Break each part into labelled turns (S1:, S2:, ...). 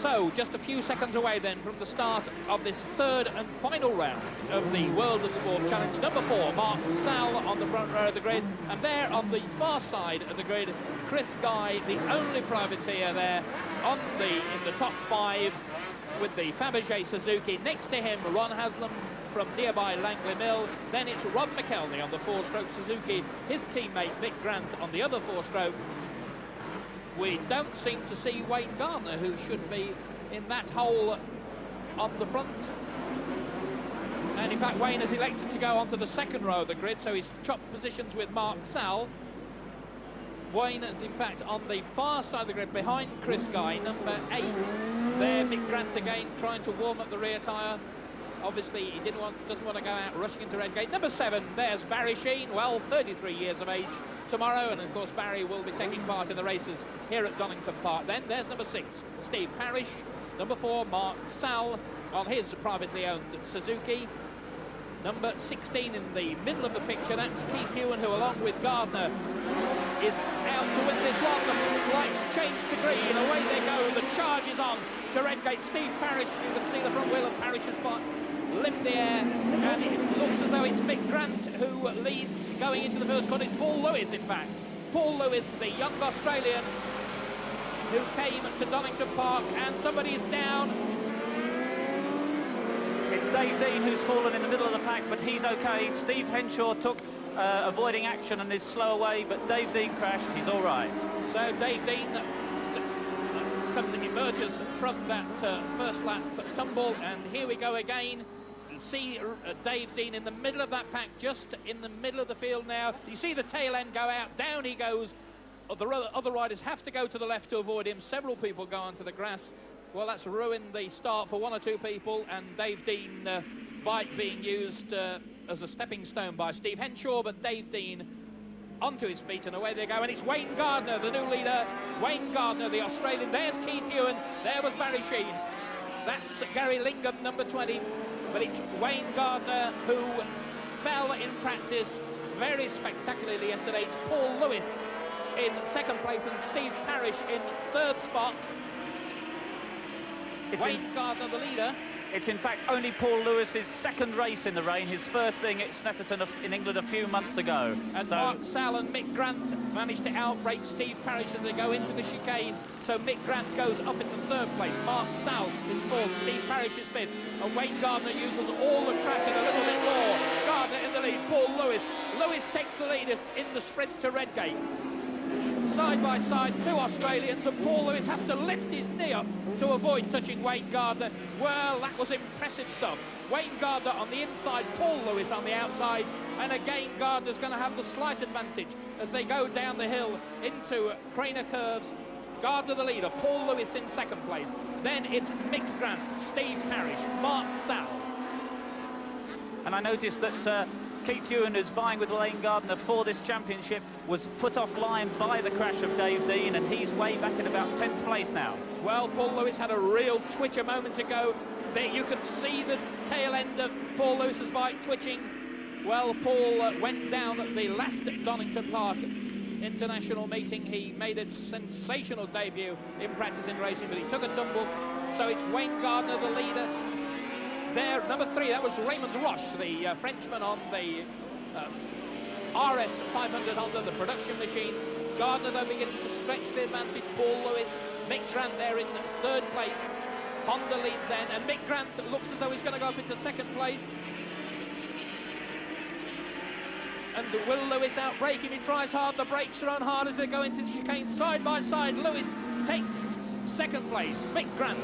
S1: So, just a few seconds away then from the start of this third and final round of the World of Sport Challenge. Number 4, Mark Sal on the front row of the grid, and there on the far side of the grid, Chris Guy, the only privateer there in the top 5 with the Fabergé Suzuki. Next to him, Ron Haslam from nearby Langley Mill. Then it's Rob McElney on the 4-stroke Suzuki, his teammate Mick Grant on the other 4-stroke. We don't seem to see Wayne Gardner, who should be in that hole on the front. And in fact, Wayne has elected to go onto the second row of the grid, so he's chopped positions with Mark Sal. Wayne is in fact on the far side of the grid behind Chris Guy, number 8. There, Mick Grant again trying to warm up the rear tyre. Obviously, he doesn't want to go out rushing into Redgate. Number 7, there's Barry Sheen, well, 33 years of age tomorrow, and of course Barry will be taking part in the races here at Donington Park. Then there's number 6, Steve Parrish. Number 4, Mark Sal on his privately owned Suzuki. Number 16 in the middle of the picture, that's Keith Hewan, who along with Gardner is out to win this one. The lights change to green, away they go, the charge is on to Redgate. Steve Parrish, you can see the front wheel of Parrish's bike lift the air, and it looks as though it's Mick Grant who leads going into the first corner. It's Paul Lewis, in fact. Paul Lewis, the young Australian who came to Donington Park, and somebody is down.
S2: It's Dave Dean who's fallen in the middle of the pack, but he's okay. Steve Henshaw took avoiding action and is slow away, but Dave Dean crashed. He's all right.
S1: So Dave Dean emerges from that first lap tumble, and here we go again. You see Dave Dean in the middle of that pack, just in the middle of the field now. You see the tail end go out, down he goes. The other riders have to go to the left to avoid him. Several people go onto the grass. Well, that's ruined the start for 1 or 2 people, and Dave Dean bike being used as a stepping stone by Steve Henshaw, but Dave Dean onto his feet, and away they go. And it's Wayne Gardner, the new leader. Wayne Gardner, the Australian. There's Keith Hewan. There was Barry Sheen. That's Gary Lingham, number 20. But it's Wayne Gardner who fell in practice very spectacularly yesterday. It's Paul Lewis in 2nd place and Steve Parrish in 3rd spot. Wayne Gardner, the leader.
S2: It's in fact only Paul Lewis's 2nd race in the rain, his first being at Snetterton in England a few months ago.
S1: And Mark Sal and Mick Grant managed to outbrake Steve Parrish as they go into the chicane. So Mick Grant goes up into 3rd place. Mark Sal is 4th, Steve Parrish is 5th. And Wayne Gardner uses all the track and a little bit more. Gardner in the lead, Paul Lewis. Lewis takes the lead in the sprint to Redgate. Side by side, 2 Australians, and Paul Lewis has to lift his knee up to avoid touching Wayne Gardner. Well, that was impressive stuff. Wayne Gardner on the inside, Paul Lewis on the outside, and again Gardner's going to have the slight advantage as they go down the hill into Craner curves. Gardner the leader, Paul Lewis in 2nd place. Then it's Mick Grant, Steve Parrish, Mark Sal.
S2: And I noticed that Keith Hewan, who's vying with Wayne Gardner for this championship, was put offline by the crash of Dave Dean, and he's way back in about 10th place now.
S1: Well, Paul Lewis had a real twitch a moment ago. There you could see the tail end of Paul Lewis's bike twitching. Well, Paul went down at the last Donington Park International meeting. He made a sensational debut in practice in racing, but he took a tumble. So it's Wayne Gardner, the leader. There, number 3, that was Raymond Roche, the Frenchman on the RS 500 Honda, the production machines. Gardner, though, beginning to stretch the advantage. Paul Lewis, Mick Grant there in 3rd place. Honda leads then, and Mick Grant looks as though he's going to go up into 2nd place. And will Lewis outbrake him? He tries hard. The brakes are on hard as they go into the chicane. Side by side, Lewis takes 2nd place. Mick Grant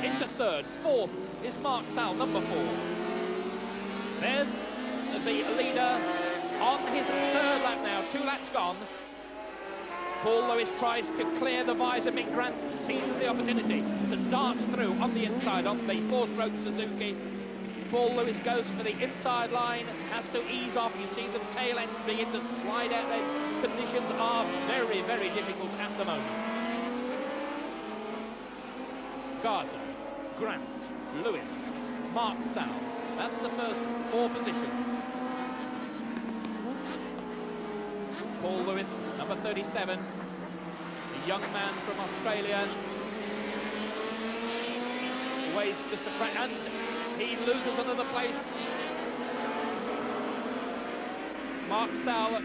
S1: into 3rd. 4th is Mark Sal, number 4. There's the leader on his 3rd lap now. 2 laps gone. Paul Lewis tries to clear the visor. Mick Grant seizes the opportunity to dart through on the inside on the 4-stroke Suzuki. Paul Lewis goes for the inside line, has to ease off. You see the tail end begin to slide out there. Conditions are very, very difficult at the moment. Gardner, Grant, Lewis, Mark Sal. That's the first 4 positions. Paul Lewis, number 37, the young man from Australia. always just a crack, and he loses another place. Mark Sal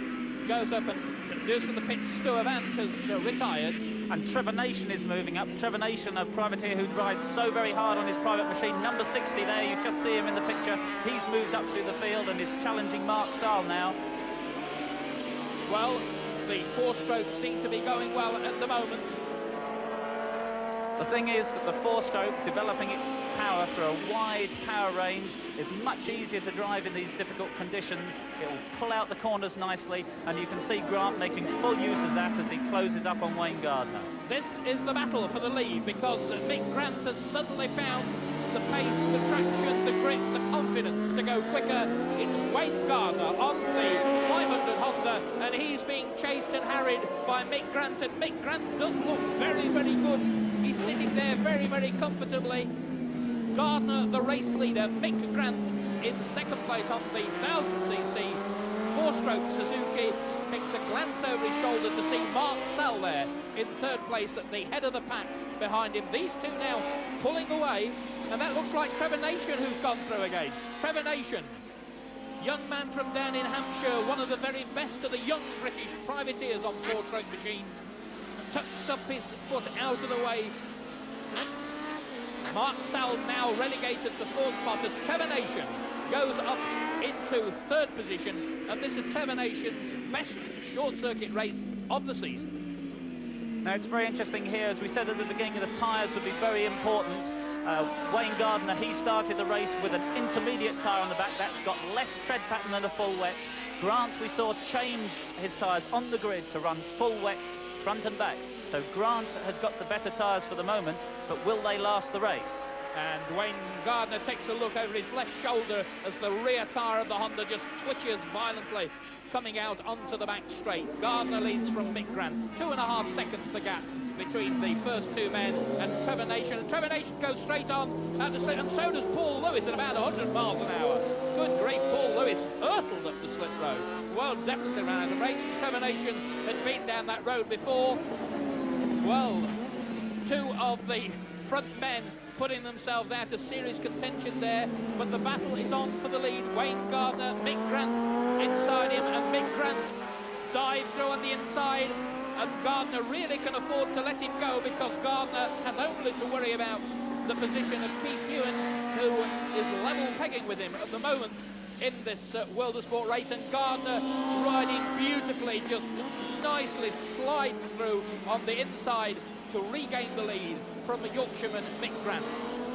S1: goes up and news from the pit. Stuart Vant has retired.
S2: And Trevor Nation is moving up. Trevor Nation, a privateer who rides so very hard on his private machine. Number 60 there, you just see him in the picture. He's moved up through the field and is challenging Mark Sal now.
S1: Well, the four-strokes seem to be going well at the moment.
S2: The thing is that the four-stroke, developing its power for a wide power range, is much easier to drive in these difficult conditions. It will pull out the corners nicely, and you can see Grant making full use of that as he closes up on Wayne Gardner.
S1: This is the battle for the lead, because Mick Grant has suddenly found the pace, the traction, the grip, the confidence to go quicker. It's Wayne Gardner on the 500 Honda, and he's being chased and harried by Mick Grant, and Mick Grant does look very, very good. He's sitting there very, very comfortably. Gardner, the race leader, Mick Grant in second place on the 1000cc four-stroke Suzuki. Takes a glance over his shoulder to see Mark Sal there in third place at the head of the pack behind him. These two now pulling away, and that looks like Trevor Nation who's gone through again. Trevor Nation, young man from down in Hampshire, one of the very best of the young British privateers on four-stroke machines, tucks up his foot out of the way. Mark Sal now relegated to fourth spot as Trevor Nation goes up into third position, and this is Trevor Nation's best short-circuit race of the season.
S2: Now, it's very interesting here, as we said at the beginning, the tyres would be very important. Wayne Gardner, he started the race with an intermediate tyre on the back. That's got less tread pattern than a full wet. Grant, we saw change his tyres on the grid to run full wets front and back. So Grant has got the better tyres for the moment, but will they last the race?
S1: And Wayne Gardner takes a look over his left shoulder as the rear tyre of the Honda just twitches violently, coming out onto the back straight. Gardner leads from Mick Grant. 2.5 seconds the gap between the first two men and Trevor Nation. And Trevor Nation goes straight on, and so does Paul Lewis at about 100 miles an hour. Good grief, Paul Lewis hurtled up the slip road. Well, definitely ran out of race. Trevor Nation had been down that road before. Well, two of the front men putting themselves out of serious contention there, but the battle is on for the lead. Wayne Gardner, Mick Grant inside him, and Mick Grant dives through on the inside, and Gardner really can afford to let him go, because Gardner has only to worry about the position of Keith Ewan, who is level pegging with him at the moment in this World of Sport race, and Gardner riding beautifully, just nicely slides through on the inside to regain the lead from the Yorkshireman Mick Grant.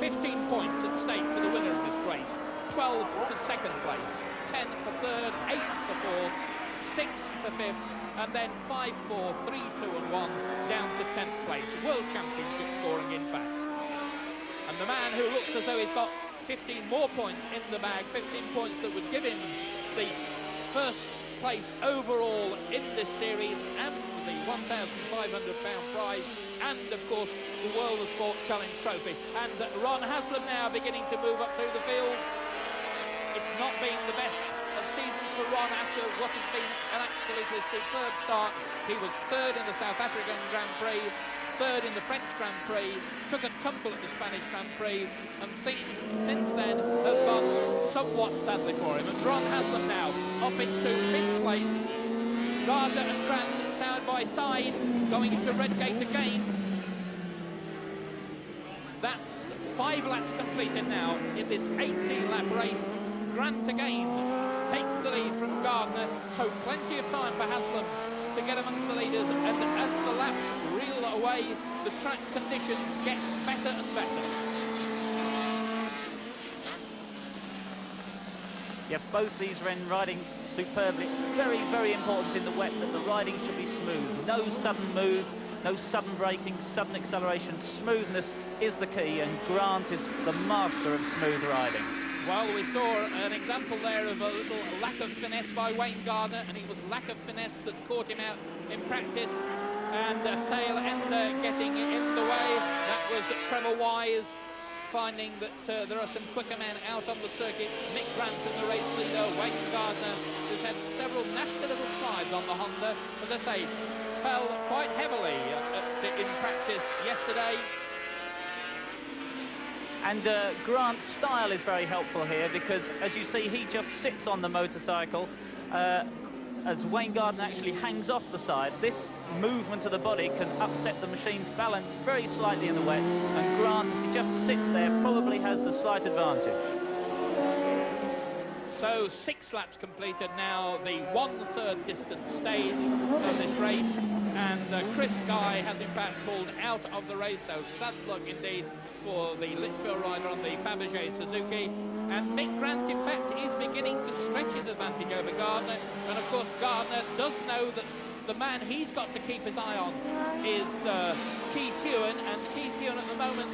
S1: 15 points at stake for the winner of this race. 12 for second place, 10 for third, 8 for fourth, 6 for fifth, and then 5, 4, 3, 2 and 1 down to 10th place. World Championship scoring, in fact. And the man who looks as though he's got 15 more points in the bag, 15 points that would give him the first place overall in this series and the £1,500 prize, and of course the World of Sport Challenge Trophy. And Ron Haslam now beginning to move up through the field. It's not been the best of seasons for Ron after what has been an absolutely superb start. He was third in the South African Grand Prix, third in the French Grand Prix, took a tumble at the Spanish Grand Prix, and things since then have gone somewhat sadly for him. And Ron Haslam now up into fifth place. Gardner and Grant side by side, going into Redgate again. That's 5 laps completed now in this 18-lap race. Grant again takes the lead from Gardner, so plenty of time for Haslam to get amongst the leaders, and as the laps reel away, the track conditions get better and better.
S2: Yes, both these men riding superbly. It's very, very important in the wet that the riding should be smooth. No sudden moves, no sudden braking, sudden acceleration. Smoothness is the key, and Grant is the master of smooth riding.
S1: Well, we saw an example there of a little lack of finesse by Wayne Gardner, and it was lack of finesse that caught him out in practice, and a tail ender getting in the way. That was Trevor Wise, finding that there are some quicker men out on the circuit. Mick Grant and the race leader, Wayne Gardner, who's had several nasty little slides on the Honda. As I say, fell quite heavily in practice yesterday.
S2: And Grant's style is very helpful here because, as you see, he just sits on the motorcycle as Wayne Gardner actually hangs off the side. This movement of the body can upset the machine's balance very slightly in the wet, and Grant, as he just sits there, probably has the slight advantage.
S1: So 6 laps completed now, the 1/3 distance stage of this race, and Chris Guy has in fact pulled out of the race, so sad luck indeed for the Litchfield rider on the Fabergé Suzuki. And Mick Grant in fact is beginning to stretch his advantage over Gardner, and of course Gardner does know that the man he's got to keep his eye on is Keith Ewan, and Keith Ewan at the moment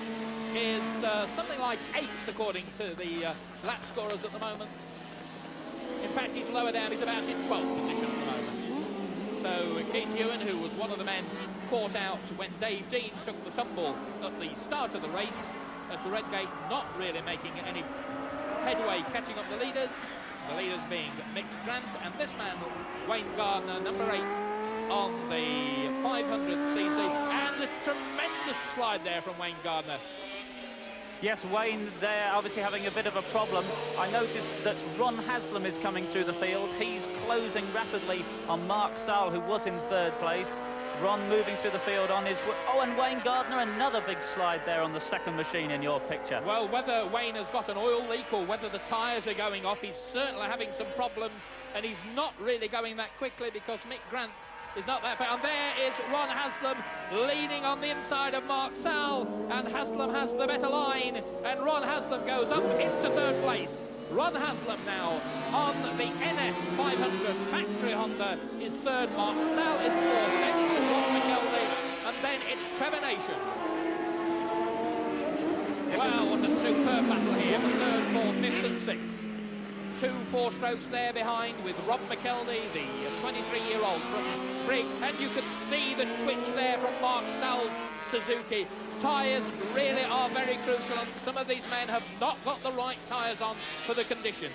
S1: is something like 8th according to the lap scorers at the moment. In fact, he's lower down, he's about in 12th position at the moment. So Keith Ewan, who was one of the men caught out when Dave Dean took the tumble at the start of the race at Redgate, not really making any headway catching up the leaders being Mick Grant, and this man, Wayne Gardner, number 8 on the 500cc, and a tremendous slide there from Wayne Gardner.
S2: Yes, Wayne there obviously having a bit of a problem. I noticed that Ron Haslam is coming through the field. He's closing rapidly on Mark Saul, who was in 3rd place. Ron moving through the field on his... Oh, and Wayne Gardner, another big slide there on the 2nd machine in your picture.
S1: Well, whether Wayne has got an oil leak or whether the tyres are going off, he's certainly having some problems, and he's not really going that quickly because Mick Grant is not that fast. And there is Ron Haslam leaning on the inside of Mark Saul, and Haslam has the better line, and Ron Haslam goes up into 3rd place. Ron Haslam now on the NS 500 factory Honda is 3rd, Mark Saul is 4th, then it's Ron McKelvey, and then it's Trevor Nation. Wow, what a superb battle here for 3rd, 4th, 5th and 6th. 2 4-strokes there behind with Rob McKelvey, the 23-year-old from Brigg, and you can see the twitch there from Mark Saul's Suzuki. Tyres really are very crucial, and some of these men have not got the right tyres on for the conditions.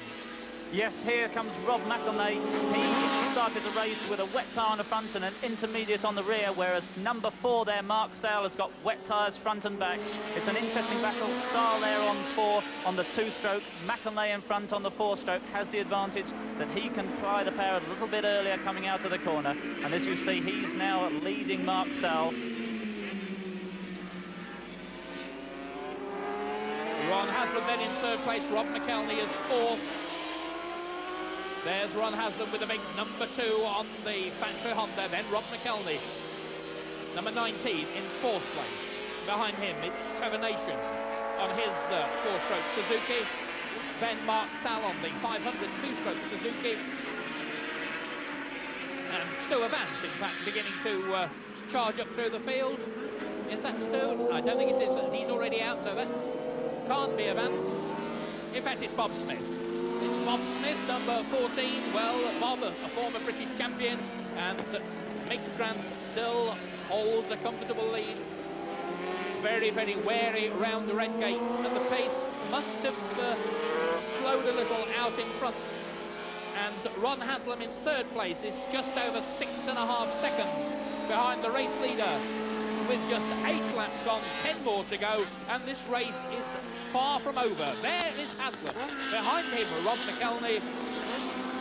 S2: Yes, here comes Rob McElnay. He started the race with a wet tyre on the front and an intermediate on the rear, whereas number 4 there, Mark Saul, has got wet tyres front and back. It's an interesting battle. Saul there on 4 on the 2-stroke. McElnay in front on the 4-stroke has the advantage that he can ply the power a little bit earlier coming out of the corner. And as you see, he's now leading Mark Saul.
S1: Ron Haslam then in 3rd place, Rob McElney is 4th. There's Ron Haslam with a big number 2 on the factory Honda, then Rob McElney, number 19 in 4th place. Behind him, it's Trevor Nation on his 4-stroke Suzuki, then Mark Saul on the 500 2-stroke Suzuki, and Stu Avant, in fact, beginning to charge up through the field. Is that Stu? I don't think it is. He's already out, so that can't be Avant. In fact, it's Bob Smith. It's Bob Smith, number 14. Well, Bob, a former British champion, and Mick Grant still holds a comfortable lead. Very, very wary around the red gate, and the pace must have slowed a little out in front. And Ron Haslam in 3rd place is just over 6.5 seconds behind the race leader, with just 8 laps gone, 10 more to go, and this race is far from over. There is Haslam. Behind him, Rob McElney.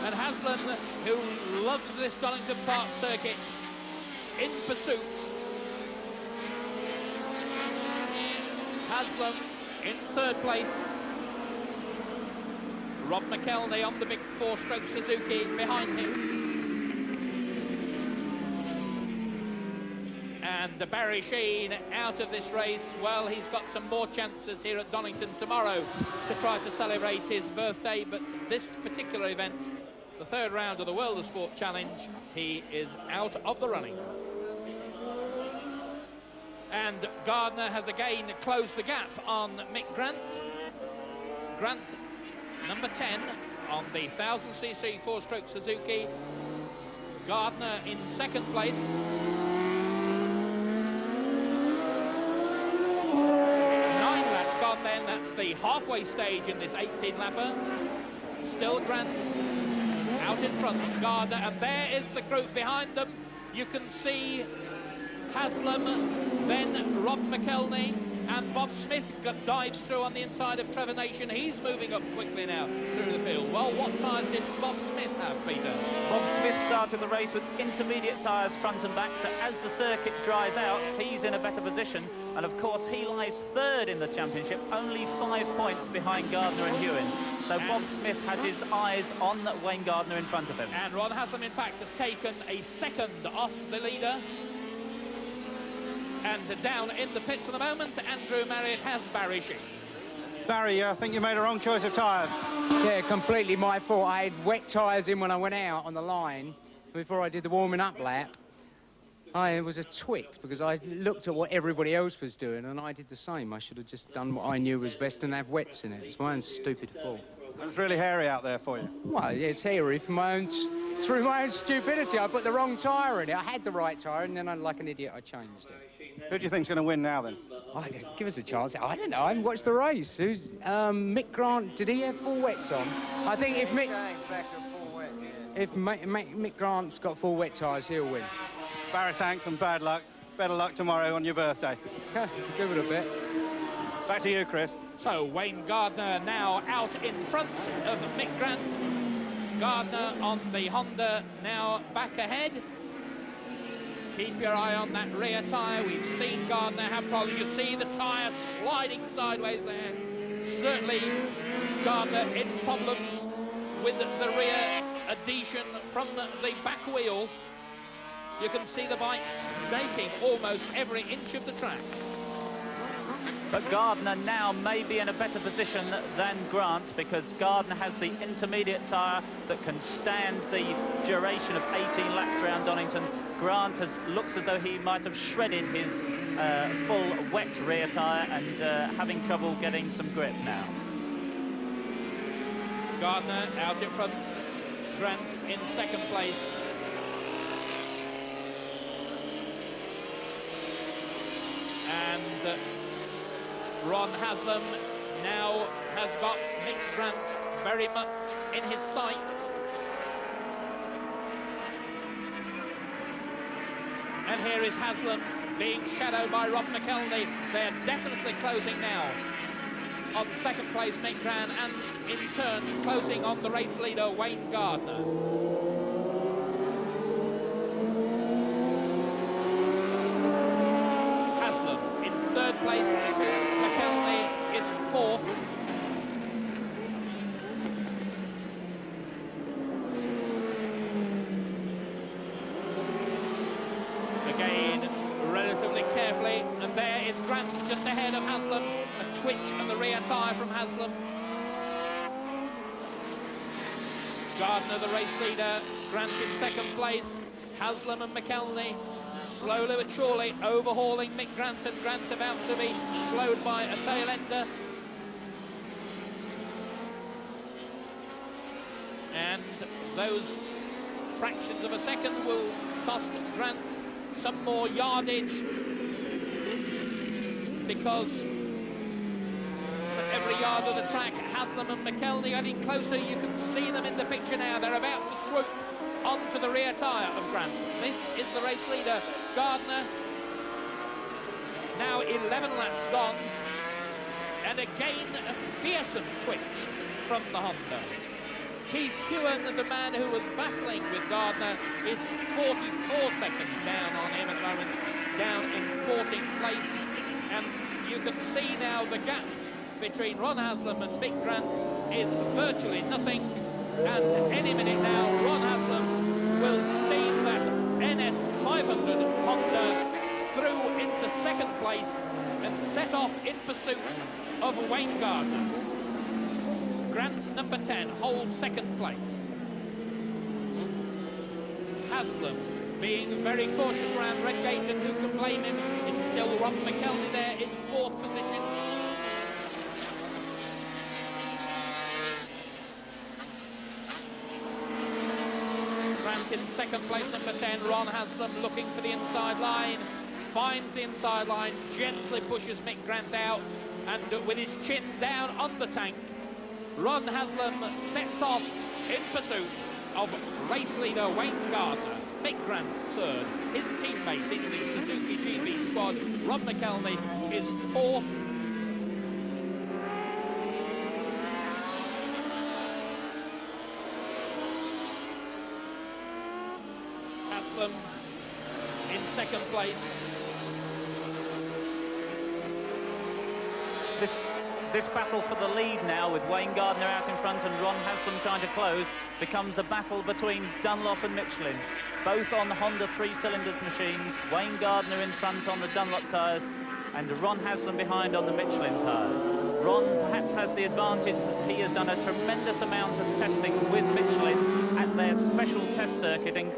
S1: And Haslam, who loves this Donington Park circuit, in pursuit. Haslam in 3rd place. Rob McElney on the big 4-stroke Suzuki behind him. And Barry Sheen out of this race. Well, he's got some more chances here at Donington tomorrow to try to celebrate his birthday, but this particular event, the 3rd round of the World of Sport Challenge, he is out of the running. And Gardner has again closed the gap on Mick Grant. Grant, number 10 on the 1000cc 4-stroke Suzuki. Gardner in 2nd place. 9 laps gone then, that's the halfway stage in this 18-lapper. Still Grant out in front, Gardner, and there is the group behind them. You can see Haslam, then Rob McElney, And Bob Smith dives through on the inside of Trevor Nation. He's moving up quickly now through the field. Well, what tyres did Bob Smith have, Peter?
S2: Bob Smith started the race with intermediate tyres front and back, so as the circuit dries out, he's in a better position. And of course, he lies third in the championship, only 5 points behind Gardner and Hewin. So Bob Smith has his eyes on Wayne Gardner in front of him.
S1: And Ron Haslam, in fact, has taken a second off the leader. And down in the pits at the moment, Andrew Marriott has Barry Sheep.
S3: Barry, I think you made a wrong choice of tyres.
S4: Yeah, completely my fault. I had wet tyres in when I went out on the line before I did the warming up lap. I was a twit because I looked at what everybody else was doing and I did the same. I should have just done what I knew was best and have wets in it. It's my own stupid fault.
S3: It was really hairy out there for you.
S4: Well, yeah, it's hairy through my own stupidity. I put the wrong tyre in it. I had the right tyre and then, like an idiot, I changed it.
S3: Who do you think's going to win now, then?
S4: Oh, just give us a chance. I don't know. I haven't watched the race. Who's Mick Grant? Did he have full wets on? I think if Mick Grant's got full wet tyres, he'll win.
S3: Barry, thanks and bad luck. Better luck tomorrow on your birthday.
S4: Give it a bit.
S3: Back to you, Chris.
S1: So Wayne Gardner now out in front of Mick Grant. Gardner on the Honda now back ahead. Keep your eye on that rear tyre. We've seen Gardner have problems. You see the tyre sliding sideways there. Certainly Gardner in problems with the rear adhesion from the back wheel. You can see the bike snaking almost every inch of the track.
S2: But Gardner now may be in a better position than Grant because Gardner has the intermediate tyre that can stand the duration of 18 laps around Donington. Grant looks as though he might have shredded his full wet rear tyre and having trouble getting some grip now.
S1: Gardner out in front, Grant in second place. And Ron Haslam now has got Mick Grant very much in his sights. And here is Haslam being shadowed by Rob McElney. They're definitely closing now on second place Mick Grant and in turn closing on the race leader Wayne Gardner. Third place, McElney is fourth. Again, relatively carefully, and there is Grant just ahead of Haslam. A twitch of the rear tyre from Haslam. Gardner, the race leader, Grant in second place, Haslam and McElney slowly but surely overhauling Mick Grant, and Grant about to be slowed by a tail ender. And those fractions of a second will cost Grant some more yardage because for every yard of the track, Haslam and McElney getting closer. You can see them in the picture now. They're about to swoop onto the rear tyre of Grant. This is the race leader, Gardner. Now 11 laps gone. And again, a fearsome twitch from the Honda. Keith Hewin, the man who was battling with Gardner, is 44 seconds down on him at the moment, down in 14th place. And you can see now the gap between Ron Haslam and Mick Grant is virtually nothing. And any minute now, Ron Haslam will steam that NS 500 Honda through into second place and set off in pursuit of Wayne Gardner. Grant, number 10, holds second place. Haslam being very cautious around Redgate, and who can blame him? It's still Rob McElney there in fourth position. In second place, number 10, Ron Haslam looking for the inside line, finds the inside line, gently pushes Mick Grant out, and with his chin down on the tank, Ron Haslam sets off in pursuit of race leader Wayne Gardner. Mick Grant third, his teammate in the Suzuki GB squad, Rob McElney, is fourth. second place.
S2: This battle for the lead now, with Wayne Gardner out in front and Ron Haslam trying to close, becomes a battle between Dunlop and Michelin. Both on the Honda 3-cylinders machines, Wayne Gardner in front on the Dunlop tyres and Ron Haslam behind on the Michelin tyres. Ron perhaps has the advantage that he has done a tremendous amount of testing with Michelin at their special test circuiting.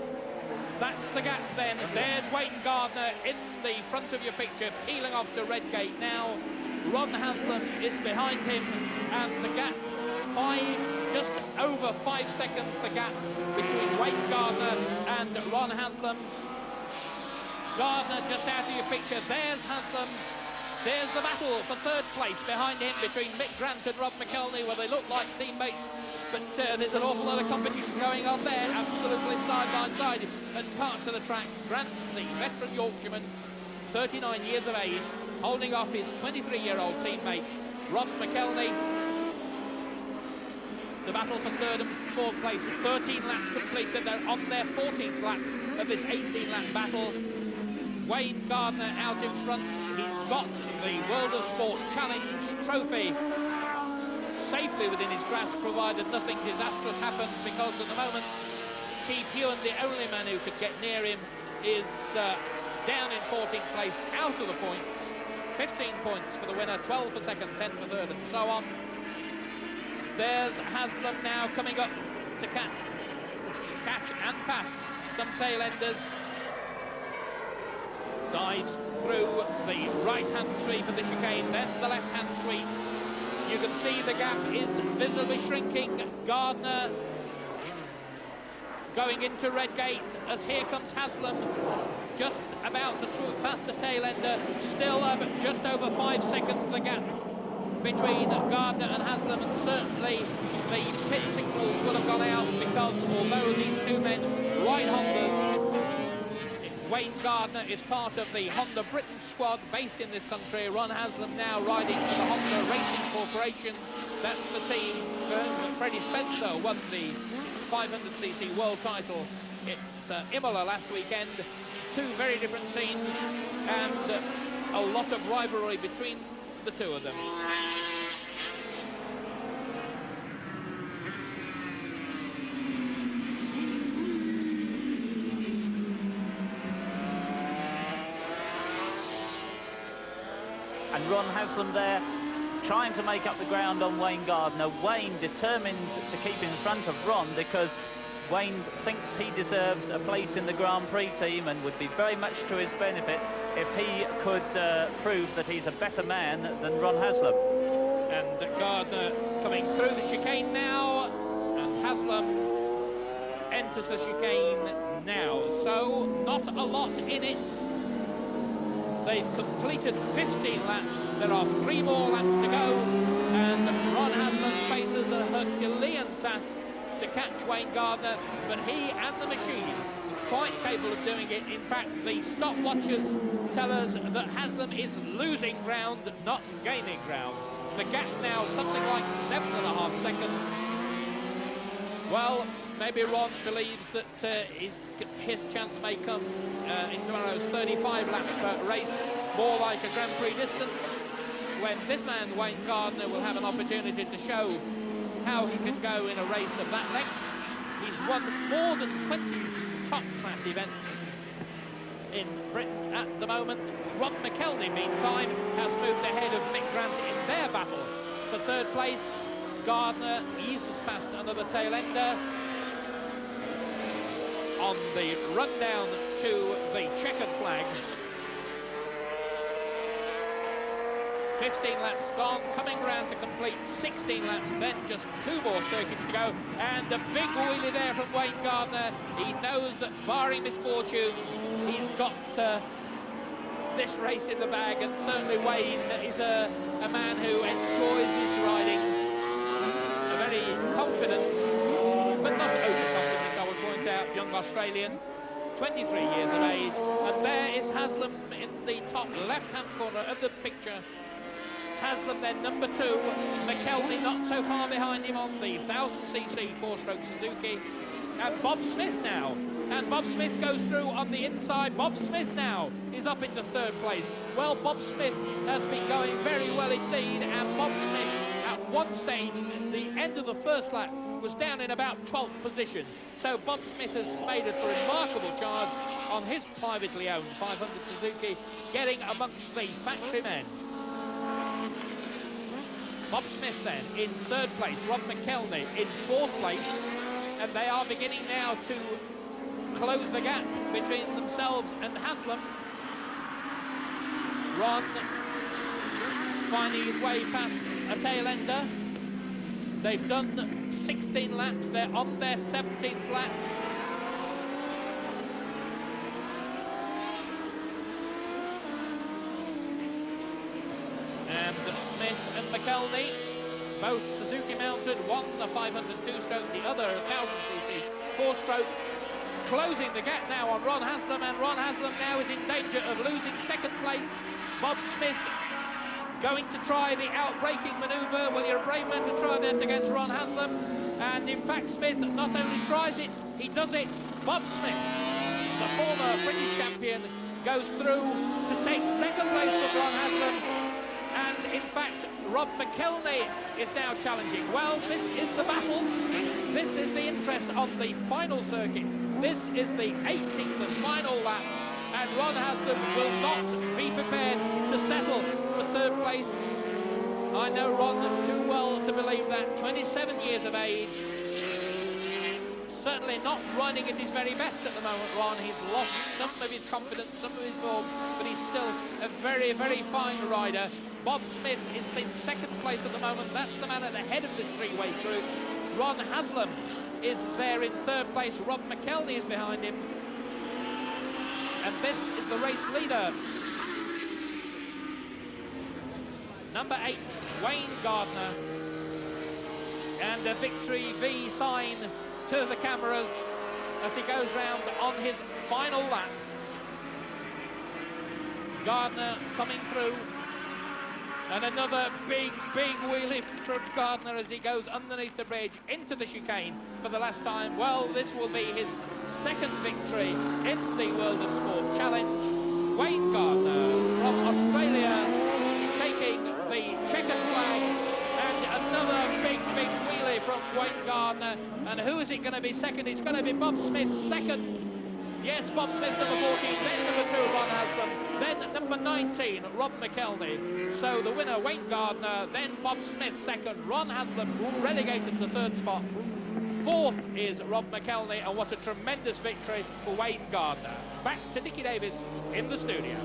S1: That's the gap then. There's Wayne Gardner in the front of your picture, peeling off to Redgate now. Ron Haslam is behind him, and the gap, just over 5 seconds, the gap between Wayne Gardner and Ron Haslam. Gardner just out of your picture. There's Haslam. There's the battle for third place behind him between Mick Grant and Rob McElhenney, where they look like teammates, but there's an awful lot of competition going on there, absolutely side by side at parts of the track. Grant, the veteran Yorkshireman, 39 years of age, holding off his 23-year-old teammate, Rob McElhenney. The battle for third and fourth place, 13 laps completed. They're on their 14th lap of this 18-lap battle. Wayne Gardner out in front. He's got the World of Sport Challenge trophy safely within his grasp, provided nothing disastrous happens, because at the moment, Keith Ewan, the only man who could get near him, is down in 14th place, out of the points. 15 points for the winner, 12 for second, 10 for third, and so on. There's Haslam now coming up to catch and pass some tail enders. Dives through the right-hand sweep of the chicane, then the left-hand sweep. You can see the gap is visibly shrinking. Gardner going into Redgate as here comes Haslam, just about to swoop past the tail ender. Still just over 5 seconds the gap between Gardner and Haslam, and certainly the pit signals will have gone out, because although these two men ride Hondas, Wayne Gardner is part of the Honda Britain squad based in this country. Ron Haslam now riding for the Honda Racing Corporation. That's the team. Freddie Spencer won the 500cc world title at Imola last weekend. Two very different teams, and a lot of rivalry between the two of them.
S2: And Ron Haslam there trying to make up the ground on Wayne Gardner. Wayne determined to keep in front of Ron, because Wayne thinks he deserves a place in the Grand Prix team, and would be very much to his benefit if he could prove that he's a better man than Ron Haslam.
S1: And Gardner coming through the chicane now, and Haslam enters the chicane now. So not a lot in it. They've completed 15 laps. There are 3 more laps to go, and Ron Haslam faces a Herculean task to catch Wayne Gardner, but he and the machine are quite capable of doing it. In fact, the stopwatches tell us that Haslam is losing ground, not gaining ground. The gap now something like 7.5 seconds. Well, maybe Ron believes that his chance may come in tomorrow's 35-lap race, more like a Grand Prix distance, when this man, Wayne Gardner, will have an opportunity to show how he can go in a race of that length. He's won more than 20 top-class events in Britain at the moment. Rob McElhenney, meantime, has moved ahead of Mick Grant in their battle for third place. Gardner eases past another tail ender on the run down to the checkered flag. 15 laps gone, coming around to complete 16 laps, then just 2 more circuits to go, and a big wheelie there from Wayne Gardner. He knows that, barring misfortune, he's got this race in the bag, and certainly Wayne is a man who enjoys his riding. A very confident, but not overconfident, I would point out, young Australian, 23 years of age, and there is Haslam in the top left-hand corner of the picture. Haslam then number 2, McElhenney not so far behind him on the 1000cc 4-stroke Suzuki. and Bob Smith now. And Bob Smith goes through on the inside. Bob Smith now is up into third place. Well, Bob Smith has been going very well indeed, and Bob Smith at one stage, at the end of the first lap, was down in about 12th position. So Bob Smith has made a remarkable charge on his privately owned 500 Suzuki, getting amongst the factory men. Bob Smith then in third place, Rob McElney in fourth place, and they are beginning now to close the gap between themselves and Haslam. Ron finding his way past a tail ender. They've done 16 laps, they're on their 17th lap. And Smith and McElney, both Suzuki mounted, one the 500 two-stroke, the other 1000cc four-stroke, closing the gap now on Ron Haslam, and Ron Haslam now is in danger of losing second place. Bob Smith going to try the out-braking manoeuvre. Well, you're a brave man to try that against Ron Haslam, and in fact Smith not only tries it, he does it. Bob Smith, the former British champion, goes through to take second place from Ron Haslam, and in fact Rob McElney is now challenging. Well, this is the battle, this is the interest on the final circuit. This is the 18th and final lap, and Ron Haslam will not be prepared to settle for third place. I know Ron too well to believe that. 27 years of age, certainly not riding at his very best at the moment, Ron. He's lost some of his confidence, some of his form, but he's still a very, very fine rider. Bob Smith is in second place at the moment. That's the man at the head of this three-way group. Ron Haslam is there in third place. Rob McElney is behind him. And this is the race leader. Number 8, Wayne Gardner. And a victory V sign to the cameras as he goes round on his final lap. Gardner coming through. And another big, big wheelie from Gardner as he goes underneath the bridge into the chicane for the last time. Well, this will be his second victory in the World of Sport Challenge. Wayne Gardner from Australia taking the checkered flag, and another big, big wheelie from Wayne Gardner. And who is it going to be second? It's going to be Bob Smith second. Yes, Bob Smith number 14, then number 2, Ron Haslam, then number 19, Rob McElney. So the winner, Wayne Gardner, then Bob Smith second, Ron Haslam relegated to the third spot. Fourth is Rob McElney, and what a tremendous victory for Wayne Gardner. Back to Nicky Davis in the studio.